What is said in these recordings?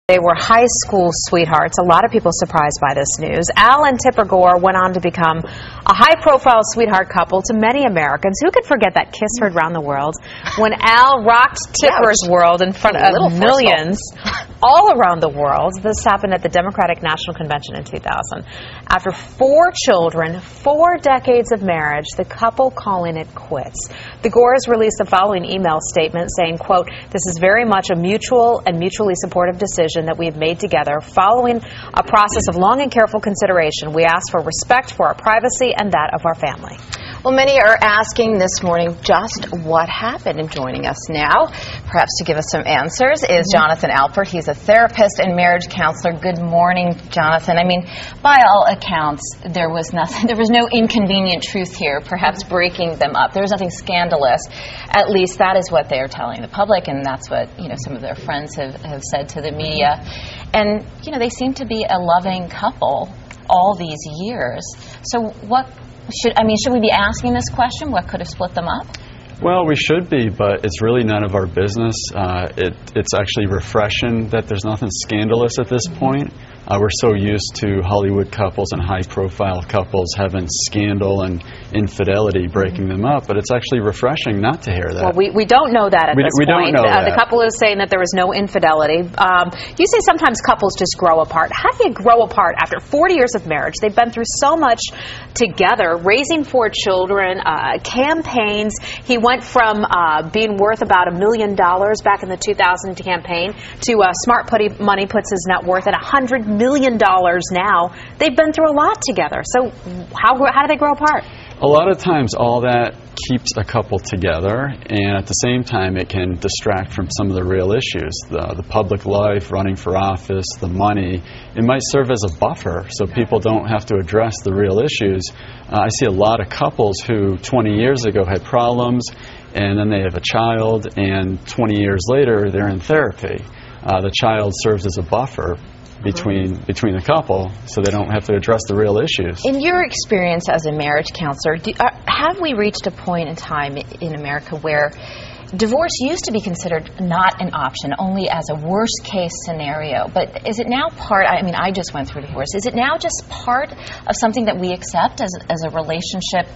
They were high school sweethearts. A lot of people surprised by this news. Al and Tipper Gore went on to become a high-profile sweetheart couple to many Americans. Who could forget that kiss heard around the world when Al rocked Tipper's world in front of millions all around the world? This happened at the Democratic National Convention in 2000. After 4 children, 4 decades of marriage, the couple calling it quits. The Gores released the following email statement saying, quote, "This is very much a mutual and mutually supportive decision that we have made together. Following a process of long and careful consideration, we ask for respect for our privacy and that of our family." Well, many are asking this morning just what happened. And joining us now, perhaps to give us some answers, is Jonathan Alpert. He's a therapist and marriage counselor. Good morning, Jonathan. I mean, by all accounts, there was no inconvenient truth here, perhaps breaking them up. There was nothing scandalous. At least that is what they are telling the public, and that's what, some of their friends have said to the media. And, they seem to be a loving couple all these years. So should we be asking this question? What could have split them up? Well, we should be, but it's really none of our business. It's actually refreshing that there's nothing scandalous at this point. We're so used to Hollywood couples and high-profile couples having scandal and infidelity breaking them up, but it's actually refreshing not to hear that. Well, we don't know that at this point. Don't know that. The couple is saying that there was no infidelity. You say sometimes couples just grow apart. How do you grow apart after 40 years of marriage? They've been through so much together, raising 4 children, campaigns. He went from being worth about $1 million back in the 2000 campaign to Smart Money puts his net worth at $100 million now. They've been through a lot together. So how do they grow apart? A lot of times all that keeps a couple together, and at the same time it can distract from some of the real issues. The public life, running for office, the money. It might serve as a buffer so people don't have to address the real issues. I see a lot of couples who 20 years ago had problems, and then they have a child, and 20 years later they're in therapy. The child serves as a buffer between the couple, so they don't have to address the real issues. In your experience as a marriage counselor, have we reached a point in time in America where divorce used to be considered not an option, only as a worst-case scenario? But is it now part, I just went through divorce, is it now just part of something that we accept as a relationship?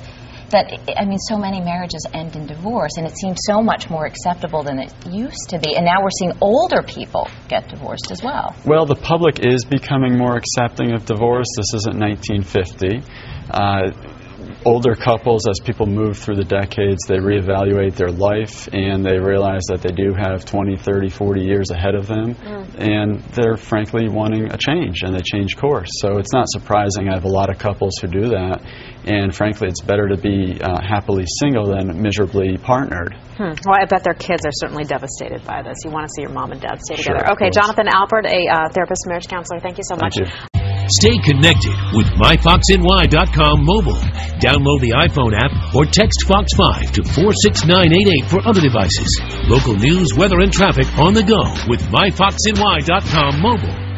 So many marriages end in divorce, and it seems so much more acceptable than it used to be. And now we're seeing older people get divorced as well. Well, the public is becoming more accepting of divorce. This isn't 1950. Older couples, as people move through the decades, they reevaluate their life, and they realize that they do have 20, 30, 40 years ahead of them, and they're frankly wanting a change, and they change course. So it's not surprising. I have a lot of couples who do that, and frankly it's better to be happily single than miserably partnered. Well, I bet their kids are certainly devastated by this. You want to see your mom and dad stay together. Sure, okay, Jonathan Alpert, a therapist, marriage counselor, thank you so much. Thank you. Stay connected with myfoxny.com mobile. Download the iPhone app or text Fox 5 to 46988 for other devices. Local news, weather, and traffic on the go with myfoxny.com mobile.